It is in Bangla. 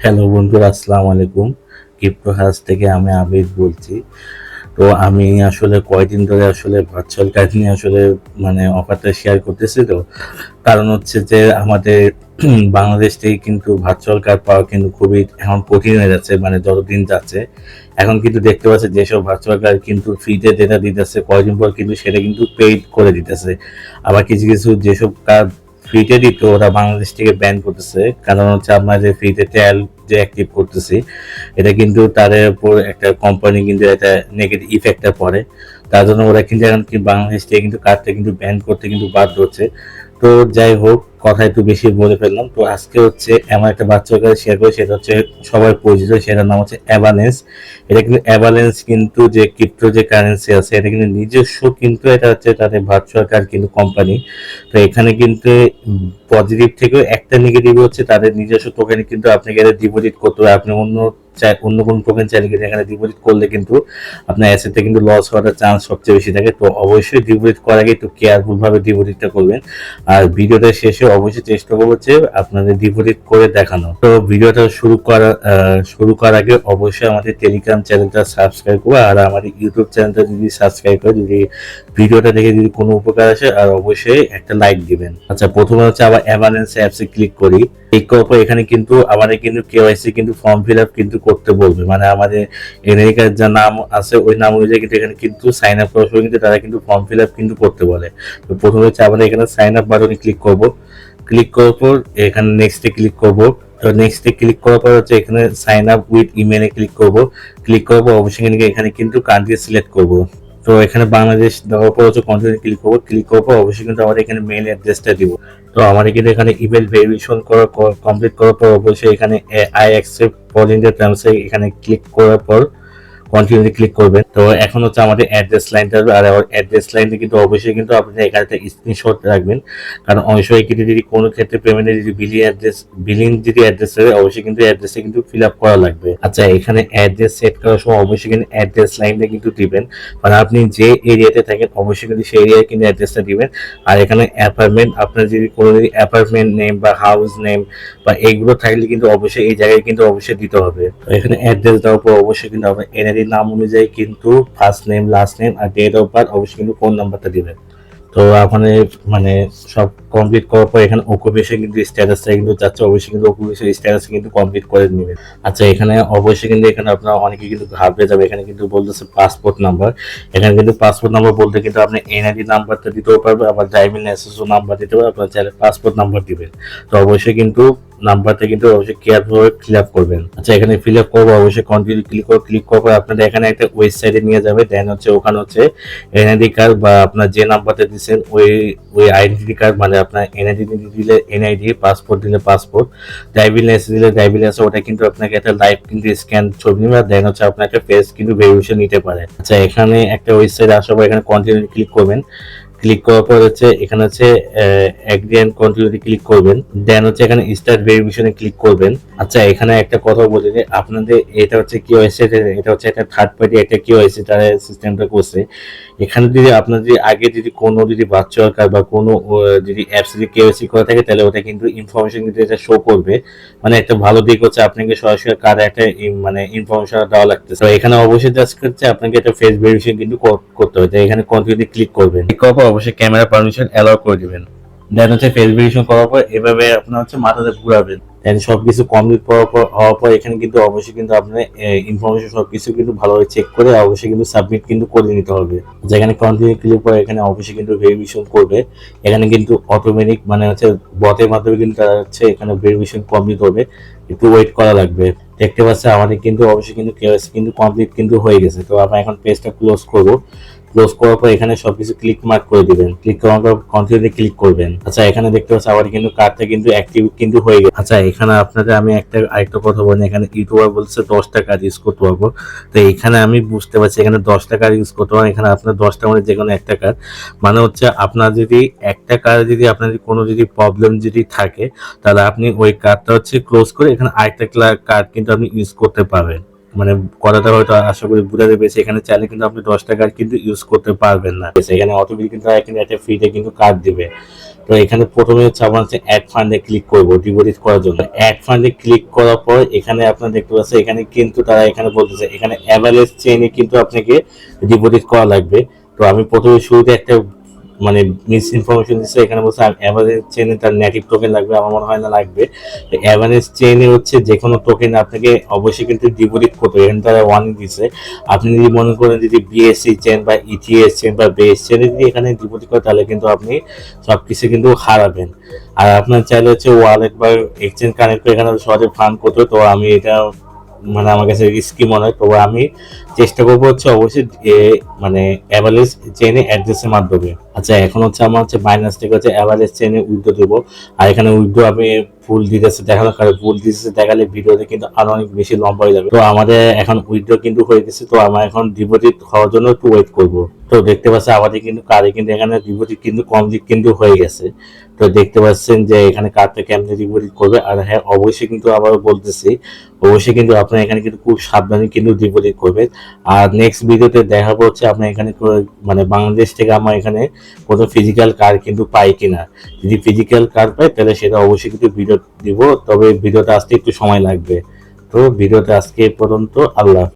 হ্যালো বন্ধুরা, আসসালামু আলাইকুম। ক্রিপ্টো হাউস থেকে আমি আবির বলছি। তো আমি আসলে কয়দিন ধরে আসলে ভার্চুয়াল কার্ড নিয়ে আসলে অফারটা শেয়ার করতেছি। তো কারণ হচ্ছে যে আমাদের বাংলাদেশ থেকে কিন্তু ভার্চুয়াল কার্ড পাওয়া কিন্তু খুবই এখন কঠিন হয়ে যাচ্ছে, যতদিন যাচ্ছে। এখন কিন্তু দেখতে পাচ্ছি যেসব ভার্চুয়াল কার্ড কিন্তু ফ্রিতে যেটা দিতেছে, কয়দিন পর কিন্তু সেটা কিন্তু পেইড করে দিতেছে। আবার কিছু কিছু যেসব কার্ড ফ্রিতে দিত ওরা বাংলাদেশ থেকে ব্যান করতেছে, কারণ হচ্ছে আমরা যে ফ্রিতে ট্রায়াল যে অ্যাক্টিভ করতেছি, এটা কিন্তু তাদের উপর একটা কোম্পানি কিন্তু একটা নেগেটিভ ইফেক্টটা পড়ে। তার জন্য ওরা কিন্তু এখন কি বাংলাদেশ থেকে কিন্তু কার্ডটা কিন্তু ব্যান করতে কিন্তু বাধ্য হচ্ছে। তো যাই হোক, কথা একটু বেশি বলে ফেললাম। তো আজকে হচ্ছে এমন একটা বাচ্চার কাছে শেয়ার করি, সেটা হচ্ছে সবাই পরিচিত, সেটার নাম হচ্ছে অ্যাভালেন্স। এটা কিন্তু অ্যাভালেন্স কিন্তু যে ক্রিপ্টো যে কারেন্সি আছে, এটা কিন্তু নিজস্ব, কিন্তু এটা হচ্ছে তাদের ভার্চুয়াল কার্ড কিন্তু কোম্পানি। তো এখানে কিন্তু পজিটিভ থেকেও একটা নেগেটিভ হচ্ছে তাদের নিজস্ব টোকেন কিন্তু আপনাকে এটা ডিপোজিট করতে হবে। আপনি অন্য কোনো টোকেন চাইলে কিন্তু এখানে ডিপোজিট করলে কিন্তু আপনার অ্যাসেটটা কিন্তু লস হওয়ার চান্স সবচেয়ে বেশি থাকে। তো অবশ্যই ডিপোজিট করার আগে একটু কেয়ারফুল ভাবে ডিপোজিটটা করবেন। আর ভিডিওটা শেষে অবশ্যই চেষ্টা করবো যে আপনাদের ডিপোজিট করে দেখানো। তো ভিডিওটা শুরু করার আগে অবশ্যই আমাদের টেলিগ্রাম চ্যানেলটা সাবস্ক্রাইব করবে, আর আমাদের ইউটিউব চ্যানেলটা যদি সাবস্ক্রাইব করে, যদি ভিডিওটা দেখে যদি কোনো উপকার আসে, আর অবশ্যই একটা লাইক দিবেন। আচ্ছা, প্রথমে হচ্ছে আবার অ্যাভালেন্স অ্যাপসে ক্লিক করি। ক্লিক করার পর এখানে কিন্তু আমাদের কিন্তু কেওয়াইসি কিন্তু ফর্ম ফিল আপ কিন্তু করতে বলবে, আমাদের এনআইডির যা নাম আছে ওই নাম অনুযায়ী কিন্তু এখানে কিন্তু সাইন আপ করার সময় কিন্তু তারা কিন্তু ফর্ম ফিল আপ কিন্তু করতে বলে। তো প্রথমে হচ্ছে আমাদের এখানে সাইন আপ বাটনে ক্লিক করব। ক্লিক করার পর এখানে নেক্সটে ক্লিক করব। তো নেক্সটে ক্লিক করার পর হচ্ছে এখানে সাইন আপ উইথ ইমেলে ক্লিক করব। ক্লিক করার পর অবশ্যই এখানে কিন্তু কান্ট্রি সিলেক্ট করব। তো এখানে বাংলাদেশ দেওয়ার পর হচ্ছে কন্টিনিউ ক্লিক করবো। ক্লিক করার পর অবশ্যই কিন্তু আমাদের এখানে মেইল অ্যাড্রেসটা দিব। তো আমাদের কিন্তু এখানে ইমেল ভেরিফিকেশন কমপ্লিট করার পর অবশ্যই এখানে I accept for India terms এখানে ক্লিক করার পর কন্টিনিউতে ক্লিক করবেন। তো এখন হচ্ছে আমাদের অ্যাড্রেস লাইনটা, আর অ্যাড্রেস লাইনটা কিন্তু অবশ্যই কিন্তু আপনি এখানে একটা স্ক্রিনশট রাখবেন, কারণ অনেক সময় কিন্তু যদি কোনো ক্ষেত্রে পেমেন্টের যদি বিলিং যদি অ্যাড্রেস হবে, অবশ্যই কিন্তু অ্যাড্রেসে কিন্তু ফিল আপ করা লাগবে। আচ্ছা, এখানে অ্যাড্রেস সেট করার সময় অবশ্যই কিন্তু অ্যাড্রেস লাইনটা কিন্তু দিবেন, আপনি যে এরিয়াতে থাকেন অবশ্যই কিন্তু সেই এরিয়ায় কিন্তু অ্যাড্রেসটা দিবেন। আর এখানে অ্যাপার্টমেন্ট, আপনার যদি কোনো যদি অ্যাপার্টমেন্ট নেম বা হাউস নেম বা এইগুলো থাকলে কিন্তু অবশ্যই এই জায়গায় কিন্তু অবশ্যই দিতে হবে। তো এখানে অ্যাড্রেস দেওয়ার পর অবশ্যই কিন্তু আপনার এনআইডির নাম অনুযায়ী কিন্তু ফার্স্ট নেম, লাস্ট নেম আর ডেট অফ বার্থ, অবশ্যই কিন্তু ফোন নাম্বারটা দিবেন। তো ওখানে মানে সব কমপ্লিট করার পর এখানে অকুপেশন কিন্তু স্ট্যাটাসটা কিন্তু যাচ্ছে, অবশ্যই কিন্তু অকুপেশন স্ট্যাটাস কিন্তু কমপ্লিট করে নেবেন। আচ্ছা, এখানে অবশ্যই কিন্তু এখানে আপনার অনেকে কিন্তু ঘাবড়ে যাবে, এখানে কিন্তু বলতেছে পাসপোর্ট নাম্বার। এখানে কিন্তু পাসপোর্ট নাম্বার বলতে কিন্তু আপনি এনআইডি নাম্বারটা দিতেও পারবে, আবার ড্রাইভিং লাইসেন্সও নাম্বার দিতে পারবে, আপনার চাইলে পাসপোর্ট নাম্বার দিবেন। তো অবশ্যই কিন্তু নাম্বারটা কিন্তু অবশ্যই কেয়ারফুল ফিল আপ করবেন। আচ্ছা, এখানে ফিল আপ করবো, অবশ্যই কন্টিনিউ ক্লিক করার আপনাদের এখানে একটা ওয়েবসাইটে নিয়ে যাবে। দেন হচ্ছে ওখানে হচ্ছে এনআইডি কার্ড বা আপনার যে নাম্বারটা দিচ্ছেন ওই ওই আইডেন্টি কার্ড, আপনার এনআইডি দিলে এনআইডি, পাসপোর্ট দিলে পাসপোর্ট, ড্রাইভিং লাইসেন্স দিলে ড্রাইভিং লাইসেন্স, ওটা কিন্তু আপনাকে একটা লাইভ কিন্তু স্ক্যান ছবি নেবে। দেন হচ্ছে আপনার একটা ফেস কিন্তু ভেরিফিকেশন নিতে পারে। আচ্ছা, এখানে একটা ওয়েবসাইট আসার পর এখানে কন্টিনিউ ক্লিক করবেন। ক্লিক করার পর হচ্ছে এখানে হচ্ছে এগ্রি এন্ড কন্টিনিউতে ক্লিক করবেন। দেন হচ্ছে এখানে স্টার্ট ভেরিফিকেশনে ক্লিক করবেন। আচ্ছা, এখানে একটা কথা বলি যে আপনাদের এটা হচ্ছে কি হয়েছে, এটা হচ্ছে একটা থার্ড পার্টি একটা কি হয়েছে তারা সিস্টেমটা করছে। এখানে যদি আপনার যদি আগে যদি কোনো যদি ভার্চুয়াল কার্ড বা কোনো যদি অ্যাপস যদি কেওয়াইসি করা থাকে, তাহলে ওটা কিন্তু ইনফরমেশন কিন্তু এটা শো করবে। একটা ভালো দিক হচ্ছে আপনাকে সরাসরি কার্ড একটা ইনফরমেশন দেওয়া লাগতেছে। তো এখানে অবশ্যই জাস্ট করছে আপনাকে একটা ফেস ভেরিফিকেশন কিন্তু করতে হবে। তো এখানে কন্টিনিউতে ক্লিক করবেন। ক্লিক করার পর অবশ্যই ক্যামেরা পারমিশন অ্যালাউ করে দিবেন। দেন হচ্ছে ফেস ভেরিফিকেশন করার পর এভাবে আপনার হচ্ছে মাথাতে ঘুরাবেন। দেন সবকিছু কমপ্লিট হওয়ার পর এখানে কিন্তু অবশ্যই কিন্তু আপনার ইনফরমেশন সবকিছু কিন্তু ভালোভাবে চেক করে অবশ্যই কিন্তু সাবমিট কিন্তু করে নিতে হবে। যেখানে কন্টিনিউ ক্লিক করে এখানে অবশ্যই কিন্তু ভেরিফিকেশন করবে। এখানে কিন্তু অটোমেটিক হচ্ছে বটের মাধ্যমে কিন্তু তারা হচ্ছে এখানে ভেরিফিকেশন কমপ্লিট হবে, একটু ওয়েট করা লাগবে। দেখতে পাচ্ছেন আমাদের কিন্তু অবশ্যই কিন্তু কেওয়াইসি কিন্তু কমপ্লিট কিন্তু হয়ে গেছে। তো আমরা এখন পেজটা ক্লোজ করব। ক্লোজ করার পর এখানে সবকিছু ক্লিক মার্ক করে দিবেন। ক্লিক করার পর কন্টিনিউতে ক্লিক করবেন। আচ্ছা, এখানে দেখতে পাচ্ছেন আবার কিন্তু কার্ডটা কিন্তু অ্যাক্টিভ কিন্তু হয়ে গেছে। আচ্ছা, এখানে আপনাদের আমি আরেকটা কথা বলি, এখানে ইউটিউবার বলছে 10টা কার্ড ইউজ করতে পারবো। তো এখানে আমি বুঝতে পারছি এখানে 10টা কার্ড ইউজ করতে পারবো। এখানে আপনার 10টা মানে যে কোনো একটা কার্ড, হচ্ছে আপনার যদি একটা কার্ড যদি আপনার কোনো যদি প্রবলেম যদি থাকে, তাহলে আপনি ওই কার্ডটা হচ্ছে ক্লোজ করে এখানে আরেকটা কার্ড কিন্তু আপনি ইউজ করতে পারবেন। কথাটা হয়তো আশা করি বুঝাতে পেরেছি। এখানে চাইলে কিন্তু আপনি 10টা কার্ড কিন্তু ইউজ করতে পারবেন না। এখানে অটোমেটিক কিন্তু একটা ফ্রিতে কিন্তু কার্ড দিবে। তো এখানে প্রথমে হচ্ছে আমরা হচ্ছে অ্যাড ফান্ডে ক্লিক করব ডিপোজিট করার জন্য। অ্যাড ফান্ডে ক্লিক করার পর এখানে আপনারা দেখতে পাচ্ছেন এখানে কিন্তু তারা এখানে বলতেছে এখানে অ্যাভারেজ চেইনে কিন্তু আপনাকে ডিপোজিট করা লাগবে। তো আমি প্রথমে শুরুতে একটা মানে মিস ইনফরমেশন দিচ্ছে, এখানে বলছে অ্যাভারেজ চেইনে তার নেটিভ টোকেন লাগবে, আমার মনে হয় না লাগবে। অ্যাভারেজ চেইনে হচ্ছে যে কোনো টোকেন আপনাকে অবশ্যই কিন্তু ডিপোজিট করতে হবে, এখানে তারা ওয়ার্নিং দিচ্ছে। আপনি যদি মনে করেন যদি বিএসসি চেন বা ইটিএস চেন বা বেস চেনে যদি এখানে ডিপোজিট করেন তাহলে কিন্তু আপনি সবকিছু কিন্তু হারাবেন। আর আপনার চাইলে হচ্ছে ওয়ালেট বা এক্সচেঞ্জ কানেক্ট করে এখানে সহজে ফান্ড করতে, তো আমি এটা মানে আমার কাছে রিস্কি মনে হয়। তবে আমি চেষ্টা করবো হচ্ছে অবশ্যই মানে অ্যাভারেজ চেইনে অ্যাড্রেসের মাধ্যমে। আচ্ছা, এখন হচ্ছে আমার হচ্ছে বাইন্যান্স থেকে হচ্ছে অ্যাভারেজ চেইনে উইথড্র দেবো। আর এখানে উইথড্র আমি ফুল ডিটেলস দেখানো, কারণ ফুল ডিটেলস দেখালে ভিডিওতে কিন্তু আরো অনেক বেশি লম্বা হয়ে যাবে। তো আমাদের এখন উইথড্র কিন্তু হয়ে গেছে, তো আমার এখন ডিপোজিট হওয়ার জন্য একটু ওয়েট করবো। তো দেখতে পাচ্ছেন আমাদের কিন্তু কার্ডে কিন্তু এখানে ডিপোজিট কিন্তু কমপ্লিট কিন্তু হয়ে গেছে। তো দেখতে পাচ্ছেন যে এখানে কার্ডটা কেমনে ডিপোজিট করবে। আর হ্যাঁ, অবশ্যই কিন্তু আবার বলতেছি, অবশ্যই কিন্তু আপনার এখানে কিন্তু খুব সাবধানে কিন্তু ডিপোজিট করবেন। আর নেক্সট ভিডিওতে দেখাবো হচ্ছে আপনার এখানে মানে বাংলাদেশ থেকে আমার এখানে কোনো ফিজিক্যাল কার্ড কিন্তু পাই কিনা। যদি ফিজিক্যাল কার্ড পাই তাহলে সেটা অবশ্যই কিন্তু ভিডিও দিব, তবে ভিডিওটা আসতে একটু সময় লাগবে। তো ভিডিওটা আজকে এই পর্যন্ত। আল্লাহ।